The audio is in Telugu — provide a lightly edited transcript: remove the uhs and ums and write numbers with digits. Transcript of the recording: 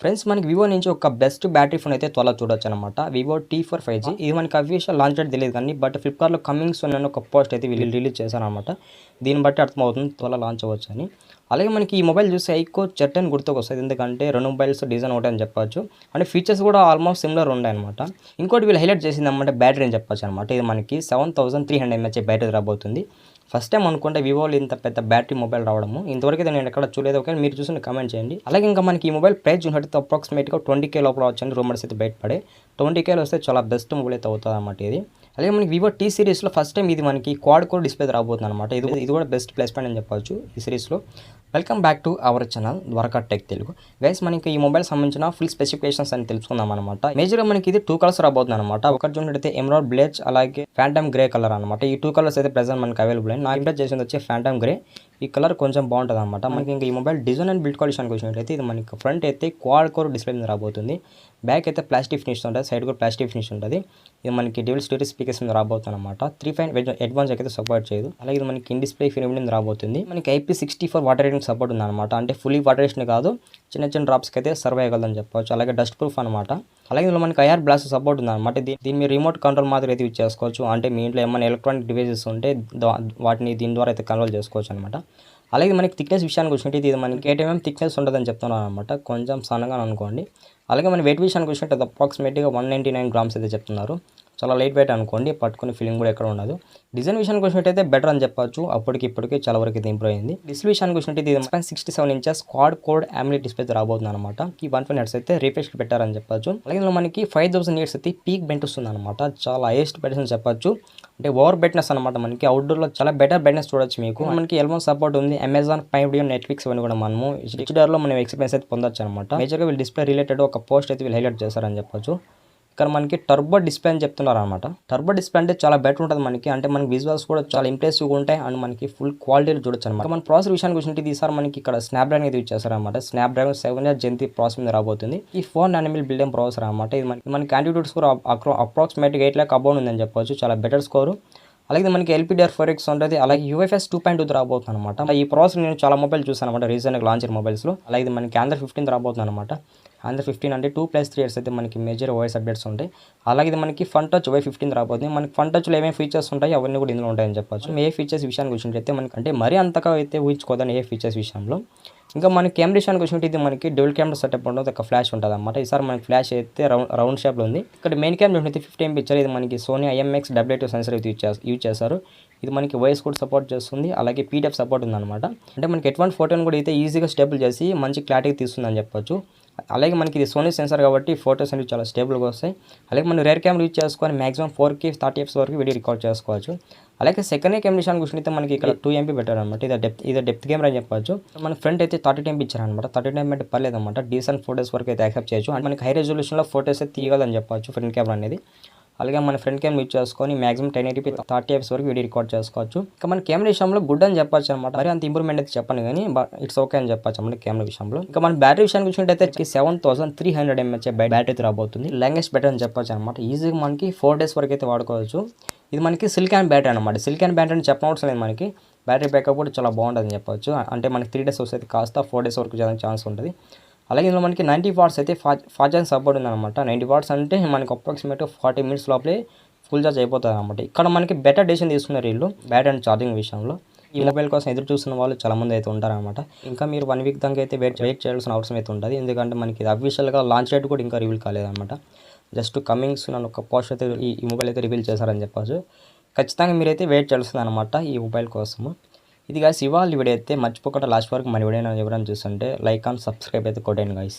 ఫ్రెండ్స్ మనకి వివో నుంచి ఒక బెస్ట్ బ్యాటరీ ఫోన్ అయితే త్వరలో చూడొచ్చు అనమాట. Vivo T4 5G. ఇది మనకి అఫీషియల్ లాంచ్ డేట్ తెలియదు కానీ బట్ ఫ్లిప్కార్ట్లో కమింగ్ సూన్ అని ఒక పోస్ట్ అయితే వీళ్ళు రిలీజ్ చేశారనమాట. దీన్ని బట్టి అర్థమవుతుంది త్వరలో లాంచ్ అవ్వచ్చు అని. అలాగే మనకి ఈ మొబైల్ చూస్తే ఐకో చెట్ అని గుర్తుకొస్తుంది. ఎందుకంటే రెండు మొబైల్స్ డిజైన్ ఒకటి అని చెప్పొచ్చు. అంటే ఫీచర్స్ కూడా ఆల్మోస్ట్ సిమిలర్ ఉన్నాయన్నమాట. ఇంకోటి వీళ్ళు హైలైట్ చేసింది అన్నమాట బ్యాటరీ అని చెప్పొచ్చు అనమాట. ఇది మనకి 7300 mAh బ్యాటరీ రాబోతుంది. ఫస్ట్ టైం అనుకుంటే వివోలో ఇంత పెద్ద బ్యాటరీ మొబైల్ రావడము ఇంతవరకు అయితే నేను ఎక్కడ చూడలేదు. ఓకే, మీరు చూసిన కామెంట్ చేయండి. అలాగే ఇంకా మనకి ఈ మొబైల్ ప్రైస్ చూసినట్టు అప్రాక్సిమేట్గా 20K లోపల వచ్చని రూమర్స్ అయితే బయటపడే. 20K వస్తే చాలా బెస్ట్ మొబైల్ అయితే అవుతుంది అన్నమాట ఇది. అలాగే మనకి వివో T సిరీస్లో ఫస్ట్ టైం ఇది మనకి క్వాడ్ కోర్ డిస్ప్లే రాబోతుంది అనమాట. ఇది కూడా బెస్ట్ ప్లేస్మెంట్ అని చెప్పొచ్చు ఈ సిరీస్లో. Welcome back to our channel Dwaraka tech Telugu. Guys మనకి ఈ మొబైల్ సంబంధించిన ఫుల్ స్పెసిఫికేషన్స్ అని తెలుసుకుందాం అనమాట. మేజర్గా మనకి ఇది 2 కలర్స్ రాబోతుంది అనమాట. ఒకటి చూసినట్టయితే ఎమరాల్డ్ బ్లేజ్, అలాగే ఫ్యాంటమ్ గ్రే కలర్ అనమాట. ఈ 2 కలర్స్ అయితే ప్రెజెంట్ మనకి అవైలబుల్ అయ్యి. నాకు ఇంట్రెస్ట్ చేసింది వచ్చి ఫ్యాంటమ్ గ్రే. ఈ కలర్ కొంచెం బాగుంటుంది అనమాట. మనకి ఇంకా ఈ మొబైల్ డిజైన్ అండ్ బిల్డ్ క్వాలిటీకి వచ్చినట్టయితే ఇది మనకి ఫ్రంట్ అయితే క్వాడ్ కోర్ డిస్ప్లే మీద రాబోతుంది. బ్యాక్ అయితే ప్లాస్టిక్ ఫినిష్ ఉంటుంది, సైడ్ కూడా ప్లాస్టిక్ ఫినిష్ ఉంటుంది. ఇది మనకి డ్యూయల్ స్టోరేజ్ స్పీకర్స్ మీద రాబోతుంది అనమాట. 3.5 అడ్వాన్స్ అయితే సపోర్ట్ చేయదు. అలాగే ఇది మనకి ఇన్ డిస్ప్లే ఫిల్మ్ మీద రాబోతుంది. మనకి IP64 వాటర్ రేటింగ్ సపోర్ట్ ఉంది అనమాట. అంటే ఫుల్లీ వాటర్ రేషన్ కాదు, చిన్న చిన్న డ్రాప్స్కి అయితే సర్వే అవ్వగలదని చెప్పవచ్చు. అలాగే డస్ట్ ప్రూఫ్ అనమాట. అలాగే ఇందులో మనకి IR బ్లాస్ట్ సపోర్ట్ ఉంది అనమాట. దీని మీరు రిమోట్ కంట్రోల్ మాత్రం అయితే యూజ్ చేసుకోవచ్చు. అంటే మీ ఇంట్లో ఏమైనా ఎలక్ట్రానిక్ డివైజెస్ ఉంటే వాటిని దీని ద్వారా అయితే కంట్రోల్ చేసుకోవచ్చు అనమాట. అలాగే మనకి థిక్నెస్ విషయానికి వచ్చినట్టు ఇది మనకి 8 mm థిక్నెస్ ఉంటుందని చెప్తున్నాను అనమాట. కొంచెం సన్నగా అనుకోండి. అలాగే మన వెయిట్ విషయానికి వచ్చినట్టు అప్రాక్సిమేట్గా 199 గ్రామ్స్ అయితే చెప్తున్నారు. చాలా లైట్ వెయిట్ అనుకోండి, పట్టుకునే ఫీలింగ్ కూడా ఎక్కడ ఉండదు. డిజైన్ విషయానికి వచ్చినట్టయితే బెటర్ అని చెప్పొచ్చు. ఇప్పటికి చాలా వరకు అయితే ఇంప్రూవ్ అయింది. డిస్ప్లే విషయానికి వచ్చినట్టు ఇది 67 inches quad code AMOLED display రాబోతుంది అనమాట. ఈ 120 Hz అయితే రిఫ్రెష్ పెట్టారని చెప్పొచ్చు. అలాగే ఇందులో మనకి 5000 nits అయితే పీక్ బెంట్ వస్తుంది అనమాట. చాలా హైయెస్ట్ బ్రైట్నెస్ అని చెప్పొచ్చు. అంటే ఓవర్ బ్రైట్నెస్ అనమాట. మనకి అవుట్డోర్లో చాలా బెటర్ బ్రైట్నెస్ చూడొచ్చు మీకు. మనకి ఎల్మో సపోర్ట్ ఉంది, అమెజాన్ ప్రైమ్ వీడియో, నెట్ఫ్లిక్స్ ఇవన్నీ కూడా మనము హెచ్డిఆర్లో మనం ఎక్స్పీరియన్స్ అయితే పొందొచ్చు అనమాట. మేజర్గా వీళ్ళు డిస్ప్లే రిలేటెడ్ ఒక పోస్ట్ అయితే వీళ్ళు హైలైట్ చేశారని చెప్పొచ్చు. ఇక్కడ మనకి టర్బో డిస్ప్లే అని చెప్తున్నారు అనమాట. టర్బో డిస్ప్లే అంటే చాలా బెటర్ ఉంటుంది మనకి. అంటే మనకి విజువల్స్ కూడా చాలా ఇంప్రెసివ్గా ఉంటాయి అండ్ మనకి ఫుల్ క్వాలిటీలో చూడొచ్చు అనమాట. మన ప్రాసెసర్ విషయానికి వచ్చినట్టు ఈసారి మనకి ఇక్కడ స్నాప్డ్రాగన్ అయితే యూజ్ చేస్తారనమాట. స్నాప్డ్రాగన్ 7 Gen 3 ప్రాసెసర్ మీద రాబోతుంది. ఈ 4 nm బిల్డింగ్ ప్రాసెసర్ అనమాట. ఇది మనకి ఆంటిట్యూడ్ స్కోర్ అప్రాక్సిమేట్గా 8 lakh అబౌవ్ ఉందని చెప్పొచ్చు. చాలా బెటర్ స్కోరు. అలాగే మనకి LPDDR4X ఉంటుంది. అలాగే UFS 2.2 రాబోతుంది అనమాట. ఈ ప్రాసెసర్ నేను చాలా మొబైల్ చూసాను అనమాట రీసెంట్గా లాంచ్ అయిన మొబైల్స్లో. అలాగే మనకి Android 15 రాబోతుంది అనమాట. Android 15 అంటే 2+3 years అయితే మనకి మేజర్ OS అప్డేట్స్ ఉంటాయి. అలాగే ఇది మనకి ఫన్ టచ్ Y15 రాబోతుంది. మనకి ఫన్ టచ్లో ఏమేమి ఫీచర్స్ ఉంటాయి అవన్నీ కూడా ఇందులో ఉంటాయని చెప్పొచ్చు. ఏ ఫీచర్స్ విషయానికి వచ్చినట్టయితే మనకి అంటే మరీ అంతగా అయితే ఊహించుకోదని ఏ ఫీచర్స్ విషయంలో. ఇంకా మనకి కెమెరా విషయానికి వచ్చినట్టు ఇది మనకి డ్యూయల్ కెమెరా సెటప్ ఉంటుంది, ఒక ఫ్లాష్ ఉంటుంది అనమాట. ఈసారి మనకి ఫ్లాష్ అయితే రౌండ్ షేప్లో ఉంది. ఇక్కడ మెయిన్ కెమెరా అయితే 50 MP పిక్చర్. ఇది మనకి సోనీ IMX-W2 సెన్సర్ అయితే యూజ్ చేస్తారు. ఇది మనకి వాయిస్ కూడా సపోర్ట్ చేస్తుంది. అలాగే PDF సపోర్ట్ ఉందన్నమాట. అంటే మనకి ఎటువంటి ఫోటోని కూడా అయితే ఈజీగా స్టేబుల్ చేసి మంచి క్లారిటీ తీస్తుందని చెప్పొచ్చు. అలాగే మనకి ఇది సోనీ సెన్సార్ కాబట్టి ఫోటోస్ అనేవి చాలా స్టేబుల్గా వస్తాయి. అలాగే మనం రేర్ కెమెరా యూజ్ చేసుకొని మాక్సిమం 4K 30 fps వరకు వీడియో రికార్డ్ చేసుకోవచ్చు. అలాగే సెకండ్ కెమెరా విషయానికి వచ్చినట్టు మనకి ఇక్కడ 2 MP పెట్టారు అనమాట. ఇది డెప్త్ కెమెరా అని చెప్పొచ్చు. మన ఫ్రంట్ అయితే 32 MP ఇచ్చారనమాట. 32 MP అంటే పర్లేదు అనమాట. డీసెంట్ ఫోటోస్ వరకు అయితే యాక్సెప్ట్ చేయొచ్చు. అంటే మనకి హై రెజల్యూషన్లో ఫోటోస్ అయితే తీయగలని చెప్పొచ్చు ఫ్రంట్ కెమెరా అనేది. అలాగే మన ఫ్రంట్ కెమెరా యూజ్ చేసుకొని మాక్సిమం 1080p 30 fps వరకు వీడియో రికార్డ్ చేసుకోవచ్చు. ఇంకా మన కెమెరా విషయంలో గుడ్ అని చెప్పొచ్చు అనమాట. మరి అంత ఇంప్రూవ్మెంట్ అయితే చెప్పను కానీ ఇట్స్ ఓకే అని చెప్పొచ్చు మన కెమెరా విషయంలో. ఇంకా మన బ్యాటరీ విషయానికి వచ్చినట్టయితే 7300 mAh బ్యాటరీ రాబోతుంది. లాంగెస్ట్ బ్యాటరీ అని చెప్పొచ్చు అనమాట. ఈజీగా మనకి 4 days వరకు అయితే వాడుకోవచ్చు. ఇది మనకి సిలికాన్ బ్యాటరీ అనమాట. సిలికాన్ బ్యాటరీ అని చెప్పనవసరం లేదు. మనకి బ్యాటరీ బ్యాకప్ కూడా చాలా బాగుంటుంది చెప్పొచ్చు. అంటే మనకి 3 days వస్తే కాస్త 4 days వరకు చేయడానికి ఛాన్స్ ఉంటుంది. అలాగే ఇందులో మనకి 90 watts అయితే ఫాస్ట్ ఛార్జింగ్ సపోర్ట్ ఉందన్నమాట. 90 watts అంటే మనకి అప్రాక్సిమేట్గా 40 minutes లోపలే ఫుల్ ఛార్జ్ అయిపోతుంది అనమాట. ఇక్కడ మనకి బెటర్ డెసిషన్ తీసుకున్నారు వీళ్ళు బ్యాటరీ అండ్ ఛార్జింగ్ విషయంలో. ఈ మొబైల్ కోసం ఎదురు చూస్తున్న వాళ్ళు చాలామంది అయితే ఉంటారనమాట. ఇంకా మీరు 1 week దాకా అయితే వెయిట్ చేయాల్సిన అవసరం అయితే ఉంటుంది. ఎందుకంటే మనకి ఇది అఫీషియల్గా లాంచ్ డేట్ కూడా ఇంకా రివీల్ కాలేదన్నమాట. జస్ట్ కమింగ్ సూన్ అని ఒక పోస్ట్ అయితే ఈ మొబైల్ అయితే రివీల్ చేశారని చెప్పచ్చు. ఖచ్చితంగా మీరైతే వెయిట్ చేయాల్సింది అనమాట ఈ మొబైల్ కోసము. ఇది గాయస్ ఇవాళ వీడియో అయితే మర్చిపోకుండా లాస్ట్ వరకు మన వీడియో ఎవరైనా చూస్తుంటే లైక్ అండ్ సబ్స్క్రైబ్ అయితే కొట్టండి గాయస్.